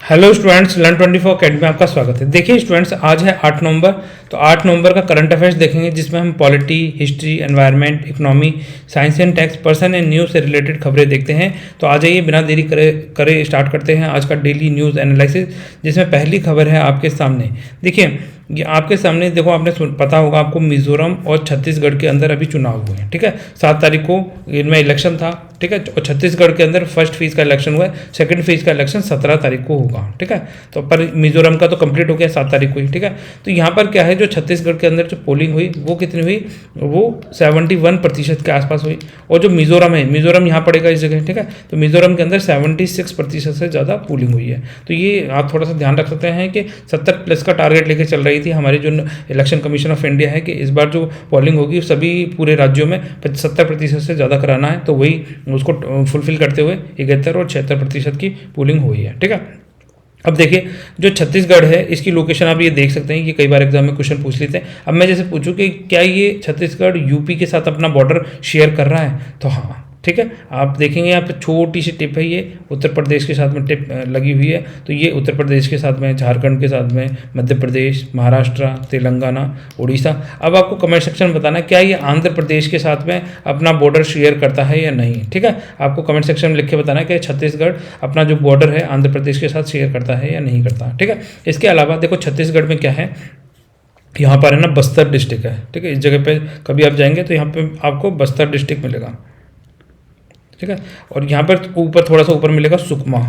Hello students, learn 24 academy में आपका स्वागत है। देखिए स्टूडेंट्स, आज है 8 नवंबर। तो 8 नवंबर का करंट अफेयर्स देखेंगे, जिसमें हम polity, history, environment, economy, science and tax, person and news से रिलेटेड खबरें देखते हैं। तो आ जाइए, बिना देरी करे स्टार्ट करते हैं आज का डेली न्यूज़ एनालिसिस, जिसमें पहली खबर है आपके सामने। देखिए, ये आपके सामने देखो, आपने पता होगा आपको, मिजोरम और छत्तीसगढ़ के अंदर अभी चुनाव हुए हैं। ठीक है, 7 तारीख को इनमें इलेक्शन था। ठीक है, और छत्तीसगढ़ के अंदर फर्स्ट फेज़ का इलेक्शन हुआ है, सेकंड फेज़ का इलेक्शन 17 तारीख को होगा। ठीक है, तो पर मिजोरम का तो कंप्लीट हो गया 7 तारीख को ही। ठीक है, तो यहाँ पर क्या है, जो छत्तीसगढ़ के अंदर जो पोलिंग हुई वो कितनी हुई, वो 71% के आसपास हुई। और जो मिजोरम है, मिजोरम यहाँ पड़ेगा इस जगह। ठीक है, तो मिजोरम के अंदर 76% से ज़्यादा पोलिंग हुई है। तो ये आप थोड़ा सा ध्यान रख सकते हैं कि 70+ का टारगेट लेके चल रही थी हमारी जो इलेक्शन कमीशन ऑफ इंडिया है, कि इस बार जो पोलिंग होगी सभी पूरे राज्यों में 70% से ज़्यादा कराना है। तो वही उसको फुलफिल करते हुए 71 और 76% की पोलिंग हुई है। ठीक है, अब देखिए, जो छत्तीसगढ़ है इसकी लोकेशन आप ये देख सकते हैं कि कई बार एग्जाम में क्वेश्चन पूछ लेते हैं। अब मैं जैसे पूछूं कि क्या ये छत्तीसगढ़ यूपी के साथ अपना बॉर्डर शेयर कर रहा है, तो हाँ, ठीक है, आप देखेंगे यहाँ पे छोटी सी टिप है, ये उत्तर प्रदेश के साथ में टिप लगी हुई है। तो ये उत्तर प्रदेश के साथ में, झारखंड के साथ में, मध्य प्रदेश, महाराष्ट्र, तेलंगाना, उड़ीसा। अब आपको कमेंट सेक्शन में बताना क्या ये आंध्र प्रदेश के साथ में अपना बॉर्डर शेयर करता है या नहीं। ठीक है, आपको कमेंट सेक्शन में लिख के बताना कि छत्तीसगढ़ अपना जो बॉर्डर है आंध्र प्रदेश के साथ शेयर करता है या नहीं करता। ठीक है, इसके अलावा देखो छत्तीसगढ़ में क्या है, यहाँ पर है ना बस्तर डिस्ट्रिक्ट है। ठीक है, इस जगह पे कभी आप जाएंगे तो यहाँ पे आपको बस्तर डिस्ट्रिक्ट मिलेगा। ठीक है, और यहाँ पर ऊपर थोड़ा सा ऊपर मिलेगा सुकमा।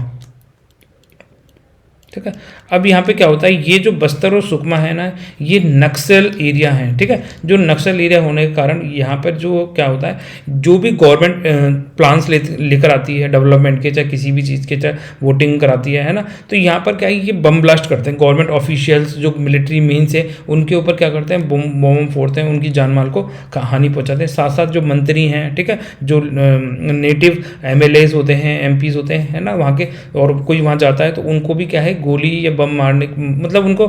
ठीक है, अब यहाँ पे क्या होता है, ये जो बस्तर और सुकमा है ना, ये नक्सल एरिया है। ठीक है, जो नक्सल एरिया होने के कारण यहाँ पर जो क्या होता है, जो भी गवर्नमेंट प्लान्स लेकर आती है डेवलपमेंट के, चाहे किसी भी चीज़ के, चाहे वोटिंग कराती है ना, तो यहाँ पर क्या है, ये बम ब्लास्ट करते हैं। गवर्नमेंट ऑफिशियल्स जो मिलिट्री मीन्स है उनके ऊपर क्या करते हैं, बम फोड़ते हैं, उनकी जान माल को हानि पहुँचाते हैं। साथ साथ जो मंत्री हैं, ठीक है, जो नेटिव MLAs होते हैं, MPs होते हैं, है ना, वहाँ के, और कोई वहाँ जाता है तो उनको भी क्या है, गोली या बम मारने, मतलब उनको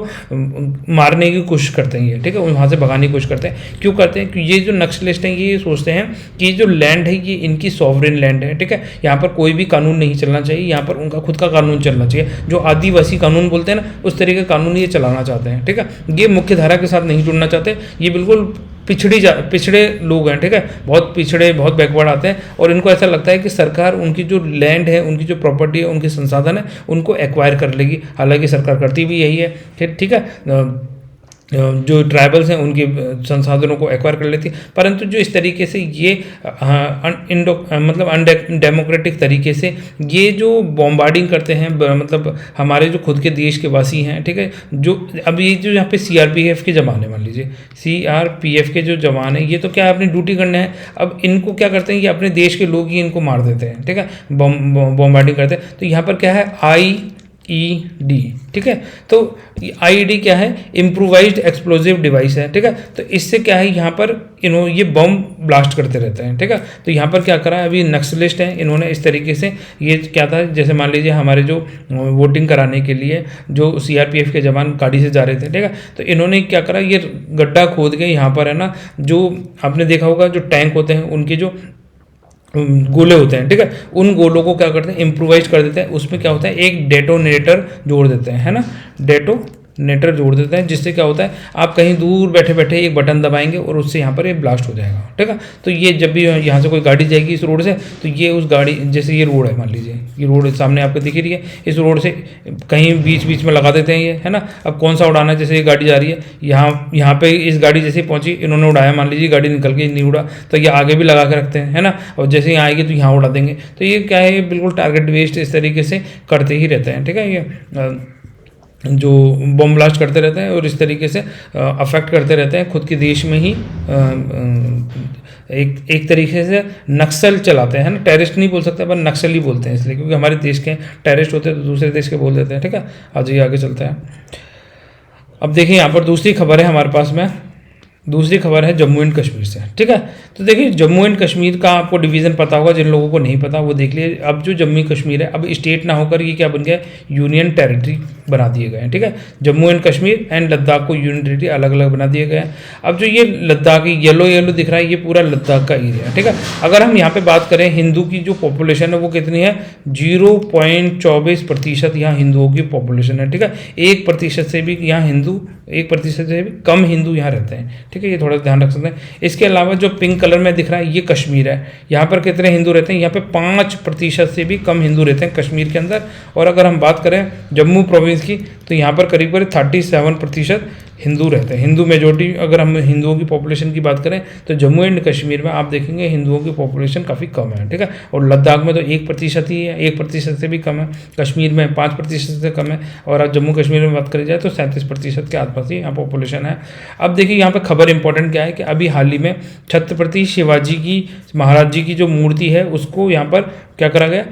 मारने की कोशिश करते हैं ये। ठीक है, वहाँ से भगाने की कोशिश करते हैं। क्यों करते हैं, क्योंकि ये जो नक्सलिस्ट हैं ये सोचते हैं कि जो लैंड है ये इनकी सॉवरेन लैंड है। ठीक है, यहाँ पर कोई भी कानून नहीं चलना चाहिए, यहाँ पर उनका खुद का कानून चलना चाहिए। जो आदिवासी कानून बोलते हैं ना, उस तरीके का कानून ये चलाना चाहते हैं। ठीक है, ये मुख्य धारा के साथ नहीं जुड़ना चाहते, ये बिल्कुल पिछड़े लोग हैं। ठीक है, बहुत पिछड़े, बहुत बैकवर्ड आते हैं, और इनको ऐसा लगता है कि सरकार उनकी जो लैंड है, उनकी जो प्रॉपर्टी है, उनके संसाधन है, उनको एक्वायर कर लेगी। हालांकि सरकार करती भी यही है। ठीक है, जो ट्राइबल्स हैं उनके संसाधनों को एक्वायर कर लेती है, परंतु जो इस तरीके से ये मतलब अनडेमोक्रेटिक तरीके से ये जो बॉम्बार्डिंग करते हैं, मतलब हमारे जो खुद के देश के वासी हैं। ठीक है, जो अब ये जो यहाँ पे CRPF के जवान है, मान लीजिए CRPF के जो जवान हैं, ये तो क्या है, अपनी ड्यूटी करने हैं। अब इनको क्या करते हैं, ये अपने देश के लोग ही इनको मार देते हैं। ठीक है, बॉम्बार्डिंग करते हैं। तो यहाँ पर क्या है, IED। ठीक है, तो IED क्या है, इम्प्रोवाइज्ड एक्सप्लोजिव डिवाइस है। ठीक है, तो इससे क्या है, यहाँ पर ये बम ब्लास्ट करते रहते हैं। ठीक है, तो यहाँ पर क्या करा, अभी नक्सलिस्ट हैं, इन्होंने इस तरीके से, ये क्या था, जैसे मान लीजिए हमारे जो वोटिंग कराने के लिए जो CRPF के जवान गाड़ी से जा रहे थे। ठीक है, तो इन्होंने क्या करा, ये गड्ढा खोद के यहाँ पर है ना, जो आपने देखा होगा जो टैंक होते हैं उनके जो गोले होते हैं, ठीक है, उन गोलों को क्या करते हैं, इम्प्रोवाइज कर देते हैं। उसमें क्या होता है, एक डेटोनेटर जोड़ देते हैं, है ना, डेटोनेटर जोड़ देते हैं, जिससे क्या होता है, आप कहीं दूर बैठे बैठे एक बटन दबाएंगे और उससे यहाँ पर ये ब्लास्ट हो जाएगा। ठीक है, तो ये जब भी यहाँ से कोई गाड़ी जाएगी इस रोड से, तो ये उस गाड़ी, जैसे ये रोड है, मान लीजिए ये रोड सामने आपको दिख रही है, इस रोड से कहीं बीच बीच में लगा देते हैं ये, है ना। अब कौन सा उड़ाना है, जैसे ये गाड़ी जा रही है, यहाँ पे इस गाड़ी जैसे पहुँची, इन्होंने उड़ाया, मान लीजिए गाड़ी निकल के नहीं उड़ा, तो ये आगे भी लगा के रखते हैं, है ना, और जैसे यहाँ आएगी तो यहाँ उड़ा देंगे। तो ये क्या है, ये बिल्कुल टारगेट बेस्ड इस तरीके से करते ही रहते हैं। ठीक है, ये जो बम ब्लास्ट करते रहते हैं और इस तरीके से अफेक्ट करते रहते हैं, खुद के देश में ही एक तरीके से नक्सल चलाते हैं ना। टेररिस्ट नहीं बोल सकते, पर नक्सल ही बोलते हैं, इसलिए क्योंकि हमारे देश के टेररिस्ट होते हैं तो दूसरे देश के बोल देते हैं। ठीक है, आज ये आगे चलते हैं। अब देखिए, यहाँ पर दूसरी खबर है हमारे पास में, दूसरी खबर है जम्मू एंड कश्मीर से, ठीक है। तो देखिए जम्मू एंड कश्मीर का आपको डिवीज़न पता होगा, जिन लोगों को नहीं पता वो देख लिए। अब जो जम्मू कश्मीर है, अब स्टेट ना होकर ये क्या बन गया, यूनियन टेरिटरी बना दिए गए हैं, ठीक है। जम्मू एंड कश्मीर एंड लद्दाख को यूनियन टेरिटरी अलग अलग बना दिए गए हैं। अब जो ये लद्दाख येलो येलो दिख रहा है, ये पूरा लद्दाख का एरिया है, ठीक है। अगर हम यहाँ पे बात करें हिंदू की जो पॉपुलेशन है वो कितनी है, 0.24% यहाँ हिंदुओं की पॉपुलेशन है, ठीक है। 1% से भी यहाँ हिंदू, 1% से भी कम हिंदू यहाँ रहते हैं, ठीक है। ये थोड़ा ध्यान रख सकते हैं। इसके अलावा जो पिंक कलर में दिख रहा है ये कश्मीर है। यहाँ पर कितने हिंदू रहते हैं, यहाँ पे 5% से भी कम हिंदू रहते हैं कश्मीर के अंदर। और अगर हम बात करें जम्मू प्रोविंस की, तो यहाँ पर करीब करीब 37% हिंदू रहते हैं। हिंदू मेजोरिटी, अगर हम हिंदुओं की पॉपुलेशन की बात करें तो जम्मू एंड कश्मीर में आप देखेंगे हिंदुओं की पॉपुलेशन काफ़ी कम है, ठीक है। और लद्दाख में तो 1% ही है, 1% से भी कम है। कश्मीर में 5% से कम है। और अब जम्मू कश्मीर में बात करी जाए तो 37% के आसपास ही यहाँ पॉपुलेशन है। अब देखिए यहाँ पर खबर इंपॉर्टेंट क्या है कि अभी हाल ही में छत्रपति शिवाजी की महाराज जी की जो मूर्ति है उसको यहाँ पर क्या करा गया,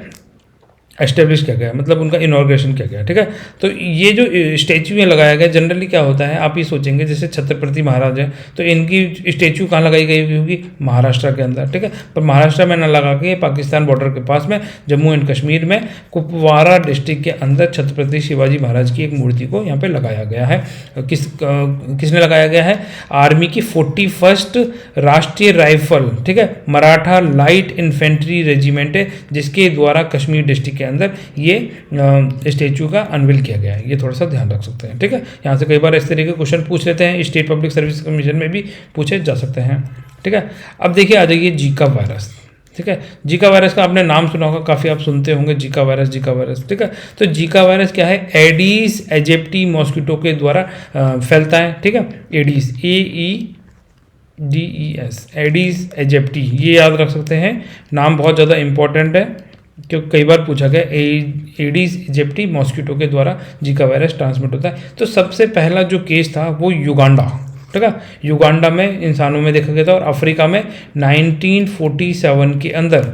एस्टेब्लिश किया गया, मतलब उनका इनॉग्रेशन किया गया, ठीक है। तो ये जो स्टैचू में लगाया गया, जनरली क्या होता है, आप ये सोचेंगे जैसे छत्रपति महाराज है तो इनकी स्टैचू कहाँ लगाई गई होगी, महाराष्ट्र के अंदर, ठीक है। पर महाराष्ट्र में न लगा के पाकिस्तान बॉर्डर के पास में जम्मू एंड कश्मीर में कुपवारा डिस्ट्रिक्ट के अंदर छत्रपति शिवाजी महाराज की एक मूर्ति को यहाँ पर लगाया गया है। किसने लगाया गया है, आर्मी की 41st राष्ट्रीय राइफल, ठीक है, मराठा लाइट इन्फेंट्री रेजिमेंट है, जिसके द्वारा कश्मीर डिस्ट्रिक्ट अंदर ये स्टैचू का अनवील किया गया है। ये थोड़ा सा ध्यान रख सकते हैं, ठीक है। यहाँ से कई बार इस तरीके के क्वेश्चन पूछ लेते हैं, स्टेट पब्लिक सर्विस कमीशन में भी पूछे जा सकते हैं, ठीक है। अब देखिए आ जाइए जीका वायरस, ठीक है। जीका वायरस का आपने नाम सुना होगा, काफ़ी आप सुनते होंगे जीका वायरस, ठीक है। तो जीका वायरस क्या है, एडीज एजिप्टी मॉस्किटो के द्वारा फैलता है, ठीक है। एडीज AEDES, एडीज एजिप्टी, ये याद रख सकते हैं, नाम बहुत ज़्यादा इंपॉर्टेंट है क्योंकि कई बार पूछा गया। एडीज इजिप्टी मॉस्किटो के द्वारा जीका वायरस ट्रांसमिट होता है। तो सबसे पहला जो केस था वो युगांडा, ठीक है, युगांडा में इंसानों में देखा गया था। और अफ्रीका में 1947 के अंदर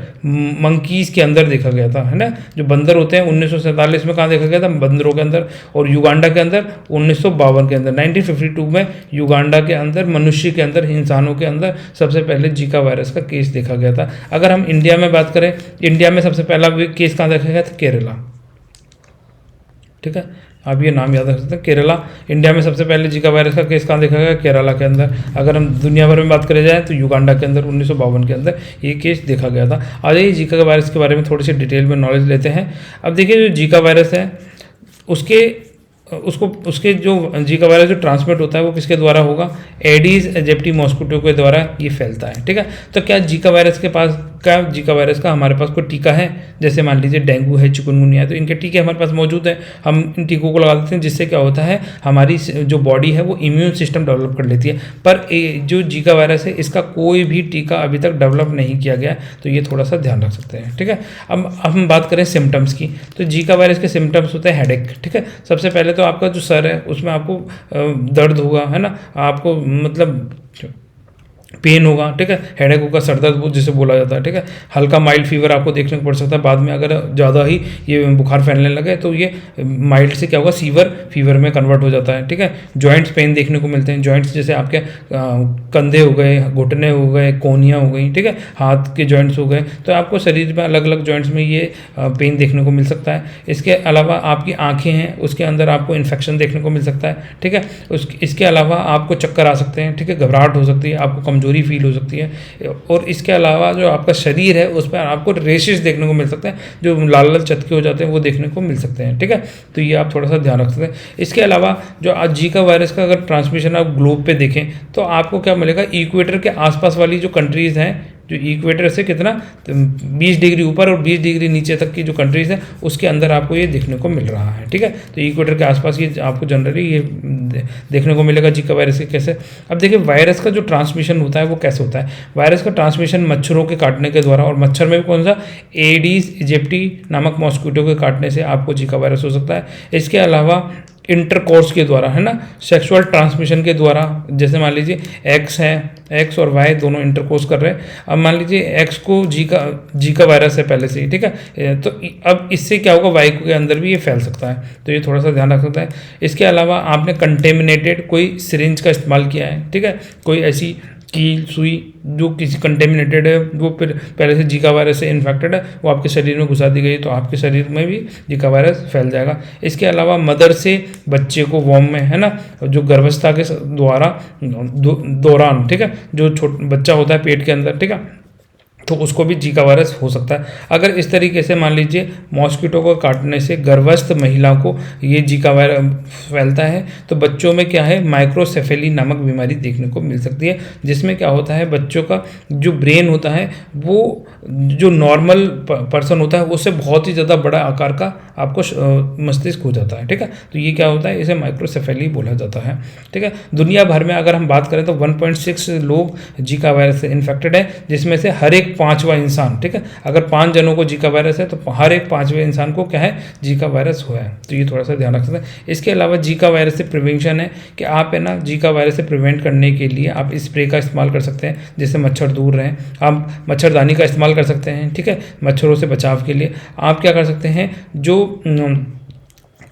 मंकीज़ के अंदर देखा गया था, है ना, जो बंदर होते हैं। 1947 में कहाँ देखा गया था, बंदरों के अंदर। और युगांडा के अंदर 1952 के अंदर, 1952 में युगांडा के अंदर मनुष्य के अंदर, इंसानों के अंदर सबसे पहले जीका वायरस का केस देखा गया था। अगर हम इंडिया में बात करें, इंडिया में सबसे पहला केस कहाँ देखा गया था, केरला, ठीक है। आप ये नाम याद रख सकते हैं, केरला। इंडिया में सबसे पहले जीका वायरस का केस कहाँ देखा गया, केरला के अंदर। अगर हम दुनिया भर में बात करें जाए तो युगांडा के अंदर 1952 के अंदर ये केस देखा गया था। आ जाइए जीका वायरस के बारे में थोड़ी सी डिटेल में नॉलेज लेते हैं। अब देखिए जो जीका वायरस है उसके जो जीका वायरस जो ट्रांसमिट होता है वो किसके द्वारा होगा, एडीज एजिप्टी मॉस्किटो के द्वारा ये फैलता है, ठीक है। तो क्या जीका वायरस का हमारे पास कोई टीका है, जैसे मान लीजिए डेंगू है, चिकनगुनिया है, तो इनके टीके हमारे पास मौजूद हैं। हम इन टीकों को लगा देते हैं, जिससे क्या होता है, हमारी जो बॉडी है वो इम्यून सिस्टम डेवलप कर लेती है। पर जो जीका वायरस है इसका कोई भी टीका अभी तक डेवलप नहीं किया गया, तो ये थोड़ा सा ध्यान रख सकते हैं, ठीक है। अब हम बात करें सिम्टम्स की, तो जीका वायरस के सिम्टम्स होते हैं हेडेक, ठीक है। सबसे पहले तो आपका जो सर है उसमें आपको दर्द होगा, है ना, आपको मतलब पेन होगा, ठीक है, हेडेक होगा, सर दर्द जिसे बोला जाता है, ठीक है। हल्का माइल्ड फीवर आपको देखने को पड़ सकता है। बाद में अगर ज़्यादा ही ये बुखार फैलने लगे तो ये माइल्ड से क्या होगा, फीवर में कन्वर्ट हो जाता है, ठीक है। जॉइंट्स पेन देखने को मिलते हैं, जॉइंट्स जैसे आपके कंधे हो गए, घुटने हो गए, कोहनियाँ हो गई, ठीक है, हाथ के जॉइंट्स हो गए, तो आपको शरीर में अलग अलग जॉइंट्स में ये पेन देखने को मिल सकता है। इसके अलावा आपकी आँखें हैं उसके अंदर आपको इन्फेक्शन देखने को मिल सकता है, ठीक है। इसके अलावा आपको चक्कर आ सकते हैं, ठीक है, घबराहट हो सकती है, आपको कमजोरी फील हो सकती है। और इसके अलावा जो आपका शरीर है उस पर आपको रेशेस देखने को मिल सकते हैं, जो लाल लाल चटके हो जाते हैं वो देखने को मिल सकते हैं, ठीक है। तो ये आप थोड़ा सा ध्यान रख सकते हैं। इसके अलावा जो आज जीका वायरस का अगर ट्रांसमिशन आप ग्लोब पे देखें तो आपको क्या मिलेगा, इक्वेटर के आसपास वाली जो कंट्रीज़ हैं, जो इक्वेटर से कितना 20 डिग्री ऊपर और 20 डिग्री नीचे तक की जो कंट्रीज़ हैं उसके अंदर आपको ये देखने को मिल रहा है, ठीक है। तो इक्वेटर के आसपास ये आपको जनरली ये देखने को मिलेगा जीका वायरस के कैसे। अब देखिए वायरस का जो ट्रांसमिशन होता है वो कैसे होता है। वायरस का ट्रांसमिशन मच्छरों के काटने के द्वारा, और मच्छर में भी कौन सा, एडीज इजिप्टी नामक मॉस्किटो के काटने से आपको जीका वायरस हो सकता है। इसके अलावा इंटरकोर्स के द्वारा, है ना, सेक्सुअल ट्रांसमिशन के द्वारा। जैसे मान लीजिए एक्स है, एक्स और वाई दोनों इंटरकोर्स कर रहे हैं। अब मान लीजिए एक्स को जी का वायरस है पहले से ही, ठीक है, तो अब इससे क्या होगा, वाई के अंदर भी ये फैल सकता है, तो ये थोड़ा सा ध्यान रख सकता है। इसके अलावा आपने कंटेमिनेटेड कोई सिरिंज का इस्तेमाल किया है, ठीक है, कोई ऐसी कील सुई जो किसी कंटेमिनेटेड है, वो फिर पहले से जीका वायरस से इन्फेक्टेड है, वो आपके शरीर में घुसा दी गई, तो आपके शरीर में भी जीका वायरस फैल जाएगा। इसके अलावा मदर से बच्चे को वॉर्म में, है ना, जो गर्भावस्था के दौरान, ठीक है, जो बच्चा होता है पेट के अंदर, ठीक है, तो उसको भी जीका वायरस हो सकता है। अगर इस तरीके से मान लीजिए मॉस्किटो को काटने से गर्भस्थ महिला को ये जीका वायरस फैलता है, तो बच्चों में क्या है, माइक्रोसेफेली नामक बीमारी देखने को मिल सकती है, जिसमें क्या होता है, बच्चों का जो ब्रेन होता है वो जो नॉर्मल पर्सन होता है उससे बहुत ही ज़्यादा बड़ा आकार का आपको मस्तिष्क हो जाता है, ठीक है, तो ये क्या होता है, इसे माइक्रोसेफेली बोला जाता है, ठीक है। दुनिया भर में अगर हम बात करें तो 1.6 लोग जीका वायरस से इन्फेक्टेड है, जिसमें से हर एक 5वां इंसान, ठीक है, अगर 5 जनों को जीका वायरस है तो हर एक 5वें इंसान को क्या है, जीका वायरस हुआ है, तो ये थोड़ा सा ध्यान रख सकते हैं। इसके अलावा जीका वायरस से प्रिवेंशन है कि आप, है ना, जीका वायरस से प्रिवेंट करने के लिए आप स्प्रे का इस्तेमाल कर सकते हैं, जिससे मच्छर दूर रहें। आप मच्छरदानी का इस्तेमाल कर सकते हैं, ठीक है, मच्छरों से बचाव के लिए। आप क्या कर सकते हैं, जो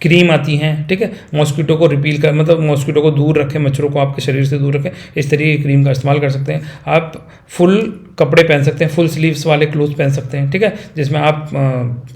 क्रीम आती हैं, ठीक है, मॉस्किटो को रिपील कर, मतलब मॉस्किटो को दूर रखें, मच्छरों को आपके शरीर से दूर रखें, इस तरीके की क्रीम का इस्तेमाल कर सकते हैं। आप फुल कपड़े पहन सकते हैं, फुल स्लीव्स वाले क्लोथ पहन सकते हैं, ठीक है, जिसमें आप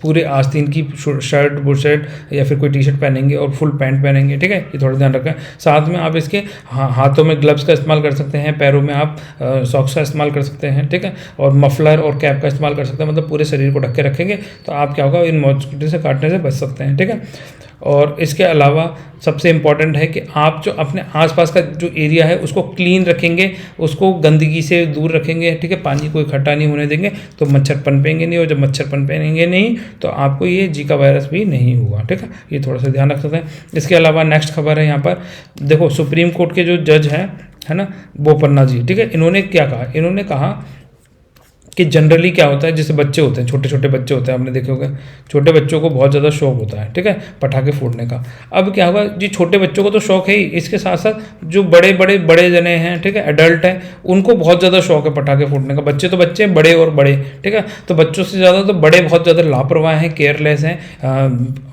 पूरे आस्तीन की शर्ट, बुशर्ट या फिर कोई टी शर्ट पहनेंगे और फुल पैंट पहनेंगे, ठीक है, ये थोड़ा ध्यान रखें। साथ में आप इसके हाथों में ग्लव्स का इस्तेमाल कर सकते हैं, पैरों में आप सॉक्स का इस्तेमाल कर सकते हैं, ठीक है, और मफलर और कैप का इस्तेमाल कर सकते हैं, मतलब पूरे शरीर को ढक के रखेंगे तो आप क्या होगा, इन मॉस्किटो से काटने से बच सकते हैं, ठीक है। और इसके अलावा सबसे इम्पॉर्टेंट है कि आप जो अपने आसपास का जो एरिया है उसको क्लीन रखेंगे, उसको गंदगी से दूर रखेंगे, ठीक है, पानी को इकट्ठा नहीं होने देंगे तो मच्छर पनपेंगे नहीं, और जब मच्छर पनपेंगे नहीं तो आपको ये जीका वायरस भी नहीं होगा, ठीक है, ये थोड़ा सा ध्यान रख सकते हैं। इसके अलावा नेक्स्ट खबर है यहाँ पर, देखो सुप्रीम कोर्ट के जो जज हैं, है ना, बोपन्ना जी, ठीक है, इन्होंने क्या कहा, इन्होंने कहा कि जनरली क्या होता है, जैसे बच्चे होते हैं, छोटे छोटे बच्चे होते हैं, आपने देखे होंगे, छोटे बच्चों को बहुत ज़्यादा शौक होता है, ठीक है, पटाखे फोड़ने का। अब क्या होगा जी, छोटे बच्चों को तो शौक है ही, इसके साथ साथ जो बड़े जने हैं, ठीक है, एडल्ट हैं, उनको बहुत ज़्यादा शौक है पटाखे फोड़ने का। बच्चे तो बच्चे, बड़े और बड़े, ठीक है, तो बच्चों से ज़्यादा तो बड़े बहुत ज़्यादा लापरवाह हैं, केयरलेस हैं,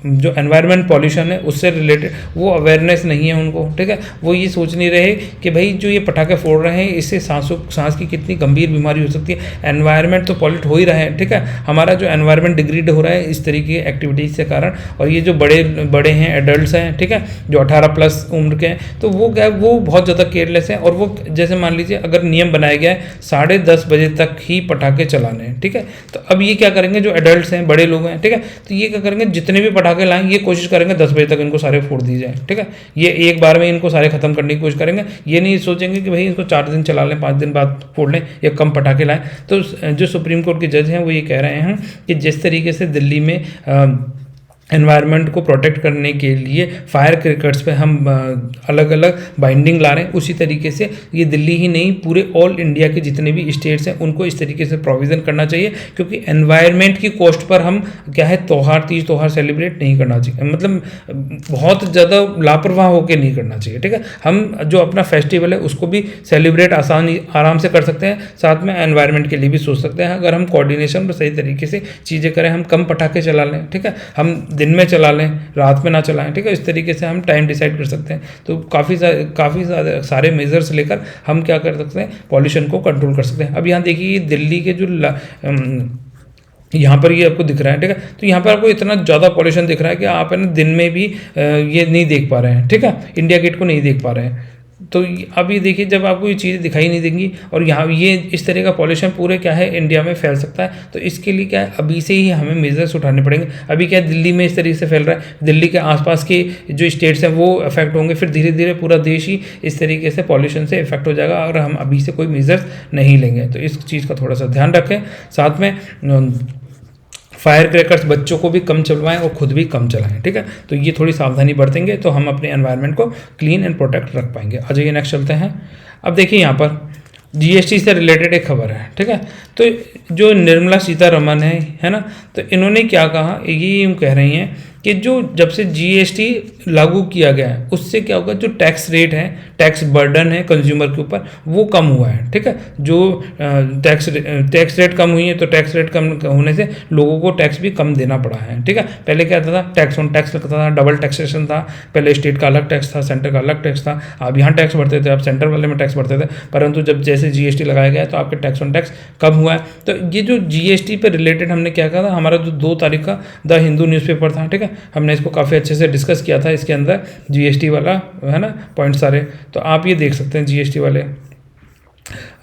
जो एनवायरनमेंट पॉल्यूशन है उससे रिलेटेड वो अवेयरनेस नहीं है उनको, ठीक है, वो ये सोच नहीं रहे कि भाई जो ये पटाखे फोड़ रहे हैं इससे सांस की कितनी गंभीर बीमारी हो सकती है, एनवायरनमेंट तो पॉल्यूट हो ही रहा है, ठीक है, हमारा जो एनवायरनमेंट डिग्रेड हो रहा है इस तरीके की एक्टिविटीज़ के कारण। और ये जो बड़े हैं, एडल्ट्स हैं, ठीक है, जो 18+ उम्र के हैं, तो वो क्या है, वो बहुत ज़्यादा केयरलेस हैं, और वो जैसे मान लीजिए अगर नियम बनाया गया है 10:30 बजे तक ही पटाखे चलाने हैं, ठीक है, तो अब ये क्या करेंगे, जो एडल्ट्स हैं, बड़े लोग हैं, ठीक है, तो ये क्या करेंगे, जितने भी पटाखे लाएं ये कोशिश करेंगे 10 बजे तक इनको सारे फोड़ दिए जाए, ठीक है, ये एक बार में इनको सारे खत्म करने की कोशिश करेंगे, ये नहीं सोचेंगे कि भाई इसको 4 दिन चला लें, 5 दिन बाद फोड़ लें या कम पटाखे लाएं। तो जो सुप्रीम कोर्ट के जज हैं वो ये कह रहे हैं कि जिस तरीके से दिल्ली में एनवायरनमेंट को प्रोटेक्ट करने के लिए फायर क्रैकर्स पे हम अलग अलग बाइंडिंग ला रहे हैं, उसी तरीके से ये दिल्ली ही नहीं पूरे ऑल इंडिया के जितने भी स्टेट्स हैं उनको इस तरीके से प्रोविज़न करना चाहिए, क्योंकि एनवायरनमेंट की कॉस्ट पर हम क्या है तीज त्योहार सेलिब्रेट नहीं करना चाहिए, मतलब बहुत ज़्यादा लापरवाह होकर नहीं करना चाहिए, ठीक है। हम जो अपना फेस्टिवल है उसको भी सेलिब्रेट आराम से कर सकते हैं, साथ में एनवायरनमेंट के लिए भी सोच सकते हैं, अगर हम कोऑर्डिनेशन पर सही तरीके से चीज़ें करें, हम कम पटाखे चला लें, ठीक है, हम दिन में चला लें, रात में ना चलाएं, ठीक है, इस तरीके से हम टाइम डिसाइड कर सकते हैं। तो काफ़ी सारे मेजर्स लेकर हम क्या कर सकते हैं, पॉल्यूशन को कंट्रोल कर सकते हैं। अब यहाँ देखिए दिल्ली के जो यहाँ पर ये आपको दिख रहा है, ठीक है, तो यहाँ पर आपको इतना ज़्यादा पॉल्यूशन दिख रहा है कि आप है ना दिन में भी ये नहीं देख पा रहे हैं, ठीक है, इंडिया गेट को नहीं देख पा रहे हैं। तो अब ये देखिए जब आपको ये चीज़ें दिखाई नहीं देंगी और यहाँ ये इस तरह का पॉल्यूशन पूरे क्या है इंडिया में फैल सकता है, तो इसके लिए क्या है अभी से ही हमें मेजर्स उठाने पड़ेंगे। अभी क्या है दिल्ली में इस तरीके से फैल रहा है, दिल्ली के आसपास के जो स्टेट्स हैं वो अफेक्ट होंगे, फिर धीरे धीरे पूरा देश ही इस तरीके से पॉल्यूशन से इफेक्ट हो जाएगा अगर हम अभी से कोई मेजर्स नहीं लेंगे। तो इस चीज़ का थोड़ा सा ध्यान रखें, साथ में फायर क्रैकर्स बच्चों को भी कम चलवाएं और खुद भी कम चलाएं, ठीक है। तो ये थोड़ी सावधानी बरतेंगे तो हम अपने एनवायरनमेंट को क्लीन एंड प्रोटेक्ट रख पाएंगे। आ जाइए नेक्स्ट चलते हैं। अब देखिए यहाँ पर जीएसटी से रिलेटेड एक खबर है, ठीक है। तो जो निर्मला सीतारमण है ना, तो इन्होंने क्या कहा, ये यूँ कह रही हैं कि जो जब से जीएसटी लागू किया गया है उससे क्या होगा, जो टैक्स रेट है, टैक्स बर्डन है कंज्यूमर के ऊपर, वो कम हुआ है। ठीक है, जो टैक्स रेट कम हुई है तो टैक्स रेट कम होने से लोगों को टैक्स भी कम देना पड़ा है। ठीक है, पहले क्या था, टैक्स ऑन टैक्स लगता था, डबल टैक्सेशन था, पहले स्टेट का अलग टैक्स था, सेंटर का अलग टैक्स था, आप यहाँ टैक्स भरते थे, आप सेंटर वाले में टैक्स भरते थे, परंतु जब जैसे जीएसटी लगाया गया तो आपके टैक्स ऑन टैक्स कम हुआ है। तो ये जो जीएसटी पे रिलेटेड हमने क्या कहा था, हमारा जो 2 तारीख का द हिंदू न्यूज़पेपर था, ठीक है, हमने इसको काफ़ी अच्छे से डिस्कस किया था, इसके अंदर जीएसटी वाला है ना पॉइंट सारे, तो आप ये देख सकते हैं जीएसटी वाले।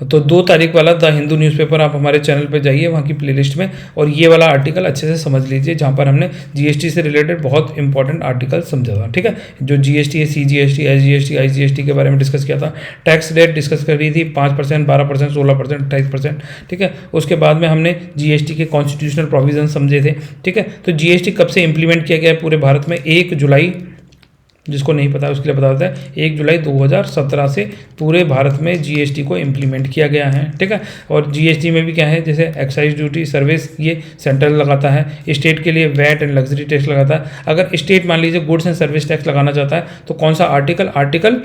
तो 2 तारीख वाला द हिंदू न्यूज़पेपर आप हमारे चैनल पे जाइए वहाँ की प्लेलिस्ट में, और ये वाला आर्टिकल अच्छे से समझ लीजिए जहाँ पर हमने जीएसटी से रिलेटेड बहुत इंपॉर्टेंट आर्टिकल समझा था। ठीक है, जो जीएसटी है, सीजीएसटी, एसजीएसटी, आईजीएसटी के बारे में डिस्कस किया था, टैक्स रेट डिस्कस कर रही थी 5%, 12%, 16%, 28%। ठीक है, उसके बाद में हमने जीएसटी के कॉन्स्टिट्यूशनल प्रोविजन समझे थे। ठीक है, तो जीएसटी कब से इंप्लीमेंट किया गया है पूरे भारत में, 1 जुलाई, जिसको नहीं पता उसके लिए बता देता है, 1 जुलाई 2017 से पूरे भारत में जीएसटी को इम्प्लीमेंट किया गया है। ठीक है, और जीएसटी में भी क्या है, जैसे एक्साइज ड्यूटी, सर्विस, ये सेंट्रल लगाता है, स्टेट के लिए वैट एंड लग्जरी टैक्स लगाता है। अगर स्टेट मान लीजिए गुड्स एंड सर्विस टैक्स लगाना चाहता है तो कौन सा आर्टिकल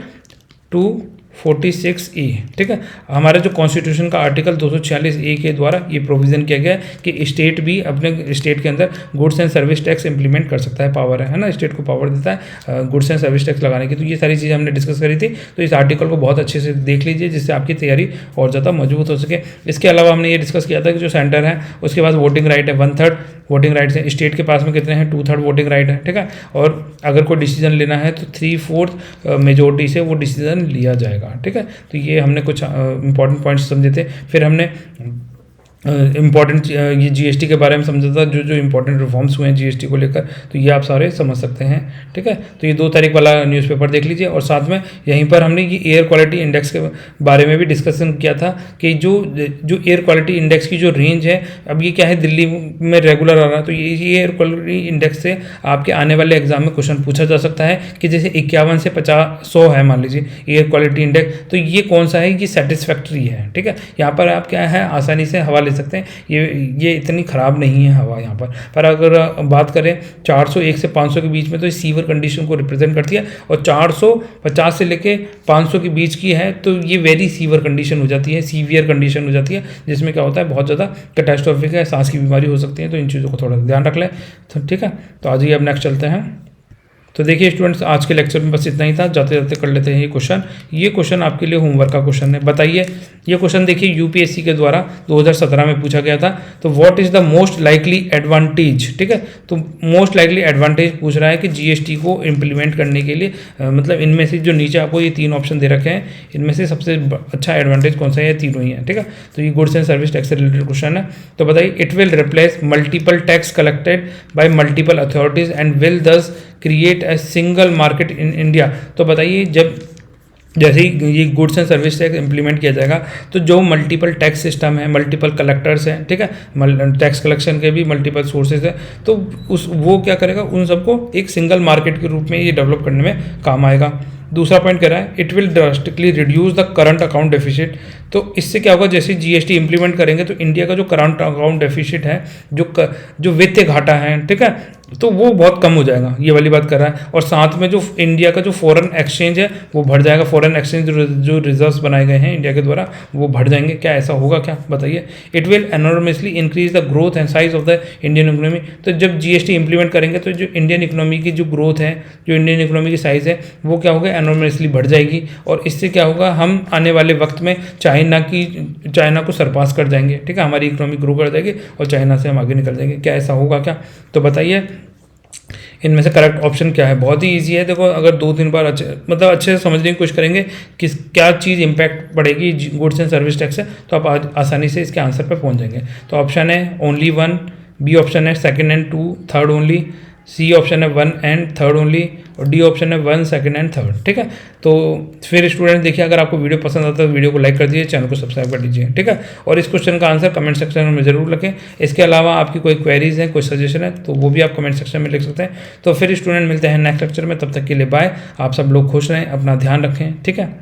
246E। ठीक है, हमारे जो कॉन्स्टिट्यूशन का आर्टिकल 246A के द्वारा ये प्रोविज़न किया गया है कि स्टेट भी अपने स्टेट के अंदर goods and service tax implement कर सकता है, पावर है ना, स्टेट को पावर देता है गुड्स एंड सर्विस टैक्स लगाने की। तो ये सारी चीज़ें हमने डिस्कस करी थी, तो इस आर्टिकल को बहुत अच्छे से देख लीजिए जिससे आपकी तैयारी और ज़्यादा मजबूत हो सके। इसके अलावा हमने ये डिस्कस किया था कि जो सेंटर है उसके पास वोटिंग राइट है, 1/3 वोटिंग राइट्स है, स्टेट के पास में कितने हैं, 2/3 वोटिंग राइट है। ठीक है, और अगर कोई डिसीजन लेना है तो 3/4 मेजोरिटी से वो डिसीजन लिया जाएगा। ठीक है, तो ये हमने कुछ इंपॉर्टेंट पॉइंट्स समझे थे। फिर हमने इम्पॉर्टेंट ये जीएसटी के बारे में समझा था, जो जो इम्पोर्टेंट रिफॉर्म्स हुए हैं जीएसटी को लेकर, तो ये आप सारे समझ सकते हैं। ठीक है, तो ये 2 तारीख वाला न्यूज़पेपर देख लीजिए, और साथ में यहीं पर हमने ये एयर क्वालिटी इंडेक्स के बारे में भी डिस्कशन किया था कि जो एयर क्वालिटी इंडेक्स की जो रेंज है, अब ये क्या है, दिल्ली में रेगुलर आ रहा है, तो ये एयर क्वालिटी इंडेक्स से आपके आने वाले एग्जाम में क्वेश्चन पूछा जा सकता है कि जैसे 51 से 50 है मान लीजिए एयर क्वालिटी इंडेक्स, तो ये कौन सा है, ये सेटिस्फैक्ट्री है। ठीक है, यहाँ पर आप क्या है आसानी से हवा ले सकते हैं, ये इतनी ख़राब नहीं है हवा यहाँ पर अगर बात करें 401 से 500 के बीच में तो सीवर कंडीशन को रिप्रेजेंट करती है, और 450 से लेके 500 के बीच की है तो ये वेरी सीवर कंडीशन हो जाती है, सीवियर कंडीशन हो जाती है, जिसमें क्या होता है बहुत ज़्यादा कैटास्ट्रोफिक है, सांस की बीमारी हो सकती है। तो इन चीज़ों को थोड़ा ध्यान रख लें। तो ठीक है, तो आज ही अब नेक्स्ट चलते हैं। तो देखिए स्टूडेंट्स, आज के लेक्चर में बस इतना ही था। जाते जाते कर लेते हैं ये क्वेश्चन आपके लिए होमवर्क का क्वेश्चन है। बताइए, ये क्वेश्चन देखिए यूपीएससी के द्वारा 2017 में पूछा गया था। तो what is the most likely advantage, ठीक है, तो मोस्ट लाइकली एडवांटेज पूछ रहा है कि जीएसटी को इम्प्लीमेंट करने के लिए मतलब इनमें से जो नीचे आपको ये 3 ऑप्शन दे रखे हैं, इनमें से सबसे अच्छा एडवांटेज कौन सा है, ये तीनों ही है। ठीक है, तो ये गुड्स एंड सर्विस टैक्स से रिलेटेड क्वेश्चन है। तो बताइए, it will replace multiple tax collected by multiple authorities and will thus create a single market in India. तो बताइए, जब जैसे ही ये goods and service tax implement किया जाएगा तो जो मल्टीपल टैक्स सिस्टम है, मल्टीपल कलेक्टर्स हैं, ठीक है, टैक्स कलेक्शन के भी मल्टीपल सोर्सेज है, तो वो क्या करेगा, उन सबको एक सिंगल मार्केट के रूप में ये डेवलप करने में काम आएगा। दूसरा पॉइंट कह रहा है, it will drastically reduce the current account deficit. तो इससे क्या होगा, जैसे जीएसटी इंप्लीमेंट करेंगे तो इंडिया का जो करंट अकाउंट डेफिसिट है, जो वित्तीय घाटा है, ठीक है, तो वो बहुत कम हो जाएगा, ये वाली बात कर रहा है। और साथ में जो इंडिया का जो फॉरेन एक्सचेंज है वो बढ़ जाएगा, फॉरेन एक्सचेंज जो रिजर्व्स बनाए गए हैं इंडिया के द्वारा वो बढ़ जाएंगे। क्या ऐसा होगा क्या, बताइए। It will enormously increase the growth and size of the Indian economy. तो जब जीएसटी इंप्लीमेंट करेंगे तो जो इंडियन इकोनॉमी की जो ग्रोथ है, जो इंडियन इकोनॉमी की साइज़ है, वो क्या होगा, एनॉर्मसली बढ़ जाएगी। और इससे क्या होगा, हम आने वाले वक्त में चाइना को सरपास कर जाएंगे। ठीक है, हमारी इकोनॉमी ग्रो कर जाएगी और चाइना से हम आगे निकल जाएंगे। क्या ऐसा होगा क्या, तो बताइए इनमें से करेक्ट ऑप्शन क्या है। बहुत ही इजी है, देखो अगर 2-3 बार अच्छे से समझने की कोशिश करेंगे कि क्या चीज़ इंपैक्ट पड़ेगी गुड्स एंड सर्विस टैक्स से, तो आप आसानी से इसके आंसर पर पहुंच जाएंगे। तो ऑप्शन है ओनली 1, बी ऑप्शन है 2 एंड 2, 3 ओनली, सी ऑप्शन है 1 एंड 3 ओनली, और डी ऑप्शन है 1, 2 एंड 3। ठीक है, तो फिर स्टूडेंट देखिए, अगर आपको वीडियो पसंद आता है तो वीडियो को लाइक कर दीजिए, चैनल को सब्सक्राइब कर दीजिए। ठीक है, और इस क्वेश्चन का आंसर कमेंट सेक्शन में जरूर लिखें। इसके अलावा आपकी कोई क्वेरीज हैं, कोई सजेशन है, तो वो भी आप कमेंट सेक्शन में लिख सकते हैं। तो फिर स्टूडेंट मिलते हैं नेक्स्ट लेक्चर में, तब तक के लिए बाय। आप सब लोग खुश रहें, अपना ध्यान रखें। ठीक है।